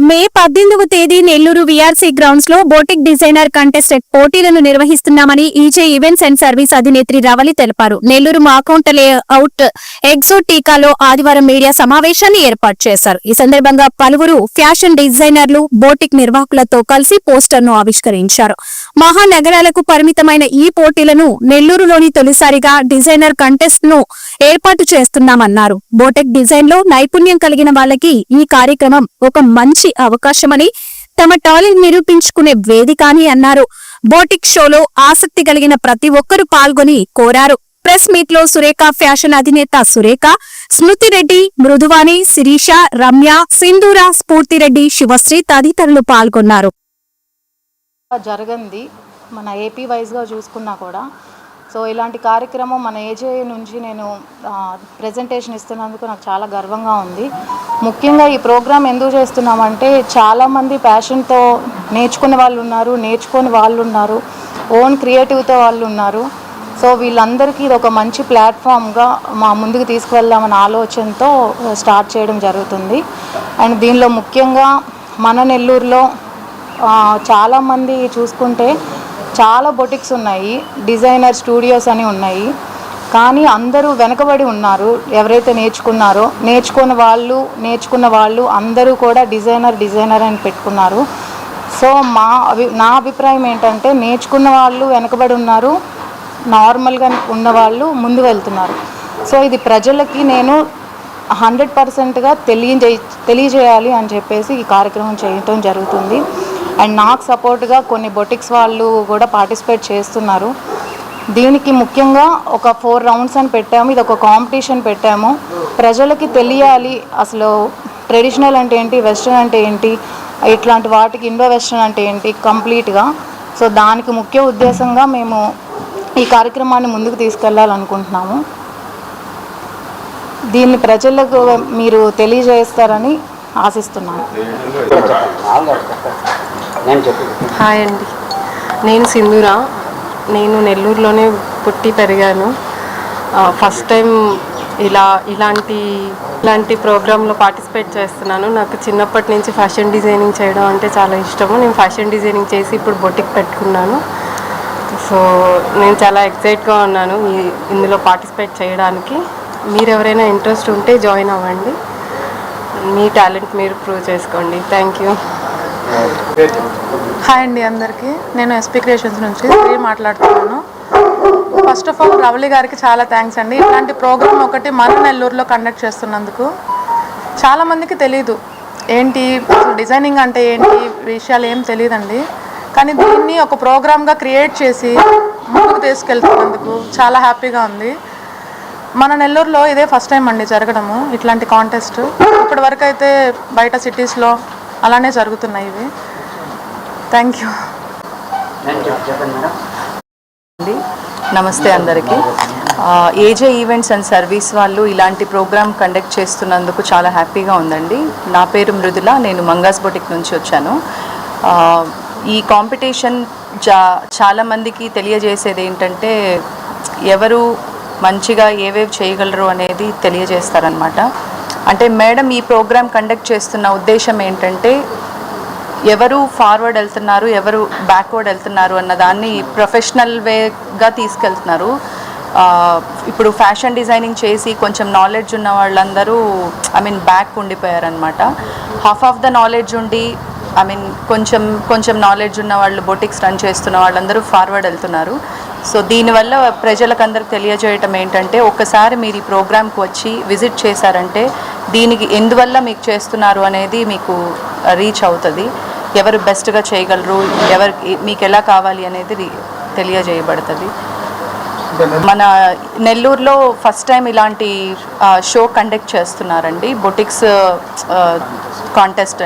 మే 18వ తేదీ Nellore VRC grounds లో బోటిక్ డిజైనర్ కంటెస్టెడ్ పోటీలను నిర్వహిస్తున్నామని ఈజే ఈవెంట్స్ అండ్ సర్వీస్ అధినేత్రి రవలి తెలిపారు. నెల్లూరు మాకౌంట లేఅవుట్ ఎగ్జోటికాలో ఆదివారం మీడియా సమావేశాన్ని ఏర్పాటు చేశారు. ఈ సందర్భంగా పలువురు ఫ్యాషన్ డిజైనర్లు బోటిక్ నిర్వాహకులతో కలిసి పోస్టర్ను ఆవిష్కరించారు. మహానగరాలకు పరిమితమైన ఈ పోటీలను నెల్లూరులోని తొలిసారిగా డిజైనర్ కంటెస్ట్ ను ఏర్పాటు చేస్తున్నామన్నారు. బోటిక్ డిజైన్ లో నైపుణ్యం కలిగిన వాళ్ళకి ఈ కార్యక్రమం ఒక మంచి అవకాశమని, తమ టాలెంట్ నిరూపించుకునే వేదిక అని అన్నారు. బోటిక్ షోలో ఆసక్తి కలిగిన ప్రతి ఒక్కరూ పాల్గొని కోరారు. ప్రెస్ మీట్ లో సురేఖ ఫ్యాషన్ అధినేత సురేఖ, స్మృతి రెడ్డి, మృదువాణి, శిరీష, రమ్య, సింధూర, స్ఫూర్తిరెడ్డి, శివశ్రీ తదితరులు పాల్గొన్నారు. జరగంది మన ఏపీ వైజ్గా చూసుకున్నా కూడా సో ఇలాంటి కార్యక్రమం మన ఏజే నుంచి నేను ప్రెజెంటేషన్ ఇస్తున్నందుకు నాకు చాలా గర్వంగా ఉంది. ముఖ్యంగా ఈ ప్రోగ్రాం ఎందుకు చేస్తున్నామంటే చాలామంది ప్యాషన్తో నేర్చుకునే వాళ్ళు ఉన్నారు, నేర్చుకొని వాళ్ళు ఉన్నారు, ఓన్ క్రియేటివ్తో వాళ్ళు ఉన్నారు. సో వీళ్ళందరికీ ఇది ఒక మంచి ప్లాట్ఫామ్గా మా ముందుకు తీసుకువెళ్దామన్న ఆలోచనతో స్టార్ట్ చేయడం జరుగుతుంది. అండ్ దీనిలో ముఖ్యంగా మన నెల్లూరులో చాలామంది చూసుకుంటే చాలా బొటిక్స్ ఉన్నాయి, డిజైనర్ స్టూడియోస్ అని ఉన్నాయి. కానీ అందరూ వెనకబడి ఉన్నారు. ఎవరైతే నేర్చుకున్న వాళ్ళు అందరూ కూడా డిజైనర్ అని పెట్టుకున్నారు. సో నా అభిప్రాయం ఏంటంటే నేర్చుకున్న వాళ్ళు వెనకబడి ఉన్నారు, నార్మల్గా ఉన్నవాళ్ళు ముందు వెళ్తున్నారు. సో ఇది ప్రజలకి నేను 100%గా తెలియజేయాలి అని చెప్పేసి ఈ కార్యక్రమం చేయటం జరుగుతుంది. అండ్ నాకు సపోర్ట్గా కొన్ని బొటిక్స్ వాళ్ళు కూడా పార్టిసిపేట్ చేస్తున్నారు. దీనికి ముఖ్యంగా ఒక 4 రౌండ్స్ అని పెట్టాము. ఇది ఒక కాంపిటీషన్ పెట్టాము. ప్రజలకి తెలియాలి అసలు ట్రెడిషనల్ అంటే ఏంటి, వెస్ట్రన్ అంటే ఏంటి, ఇట్లాంటి వాటికి ఇండో వెస్ట్రన్ అంటే ఏంటి కంప్లీట్గా. సో దానికి ముఖ్య ఉద్దేశంగా మేము ఈ కార్యక్రమాన్ని ముందుకు తీసుకెళ్లాలనుకుంటున్నాము. దీన్ని ప్రజలకు మీరు తెలియజేస్తారని ఆశిస్తున్నాను. హాయ్ అండి, నేను సింధూర. నేను నెల్లూరులోనే పుట్టి పెరిగాను. ఫస్ట్ టైం ఇలాంటి ప్రోగ్రాంలో పార్టిసిపేట్ చేస్తున్నాను. నాకు చిన్నప్పటి నుంచి ఫ్యాషన్ డిజైనింగ్ చేయడం అంటే చాలా ఇష్టము. నేను ఫ్యాషన్ డిజైనింగ్ చేసి ఇప్పుడు బొటిక్ పెట్టుకున్నాను. సో నేను చాలా ఎక్సైట్గా ఉన్నాను ఇందులో పార్టిసిపేట్ చేయడానికి. మీరు ఎవరైనా ఇంట్రెస్ట్ ఉంటే జాయిన్ అవ్వండి, మీ టాలెంట్ మీరు ప్రూవ్ చేసుకోండి. Thank you. హాయ్ అండి అందరికీ, నేను ఎస్పీ క్రియేషన్స్ నుంచి మాట్లాడుతున్నాను. ఫస్ట్ ఆఫ్ ఆల్ రవలి గారికి చాలా థ్యాంక్స్ అండి. ఇలాంటి ప్రోగ్రామ్ ఒకటి మన నెల్లూరులో కండక్ట్ చేస్తున్నందుకు. చాలామందికి తెలీదు ఏంటి అసలు డిజైనింగ్ అంటే ఏంటి, విషయాలు ఏం తెలియదండి. కానీ దీన్ని ఒక ప్రోగ్రామ్గా క్రియేట్ చేసి ముందుకు తీసుకెళ్తున్నందుకు చాలా హ్యాపీగా ఉంది. మన నెల్లూరులో ఇదే ఫస్ట్ టైం అండి జరగడము ఇట్లాంటి కాంటెస్ట్. ఇప్పటి వరకు అయితే బయట సిటీస్లో అలానే జరుగుతున్నాయి ఇవి. Thank you. నమస్తే అందరికీ. ఏజే ఈవెంట్స్ అండ్ సర్వీస్ వాళ్ళు ఇలాంటి ప్రోగ్రామ్ కండక్ట్ చేస్తున్నందుకు చాలా హ్యాపీగా ఉందండి. నా పేరు మృదుల, నేను మంగాస్ బొటిక్ నుంచి వచ్చాను. ఈ కాంపిటీషన్ చాలామందికి తెలియజేసేది ఏంటంటే ఎవరు మంచిగా ఏవేవి చేయగలరు అనేది తెలియజేస్తారనమాట. అంటే మేడం ఈ ప్రోగ్రామ్ కండక్ట్ చేస్తున్న ఉద్దేశం ఏంటంటే ఎవరు ఫార్వర్డ్ వెళ్తున్నారు, ఎవరు బ్యాక్వర్డ్ వెళ్తున్నారు అన్న దాన్ని ప్రొఫెషనల్ వేగా తీసుకెళ్తున్నారు. ఇప్పుడు ఫ్యాషన్ డిజైనింగ్ చేసి కొంచెం నాలెడ్జ్ ఉన్న వాళ్ళందరూ బ్యాక్ ఉండిపోయారనమాట. హాఫ్ ఆఫ్ ద నాలెడ్జ్ ఉండి కొంచెం నాలెడ్జ్ ఉన్న వాళ్ళు బొటిక్స్ రన్ చేస్తున్న వాళ్ళందరూ ఫార్వర్డ్ వెళ్తున్నారు. సో దీనివల్ల ప్రజలకు అందరికి తెలియజేయటం ఏంటంటే ఒక్కసారి మీరు ఈ ప్రోగ్రామ్కి వచ్చి విజిట్ చేశారంటే దీనికి ఎందువల్ల మీకు చేస్తున్నారు అనేది మీకు రీచ్ అవుతుంది. ఎవరు బెస్ట్గా చేయగలరు, మీకు ఎలా కావాలి అనేది తెలియజేయబడుతుంది. మన నెల్లూరులో ఫస్ట్ టైం ఇలాంటి షో కండక్ట్ చేస్తున్నారండి, బొటిక్స్ కాంటెస్ట్.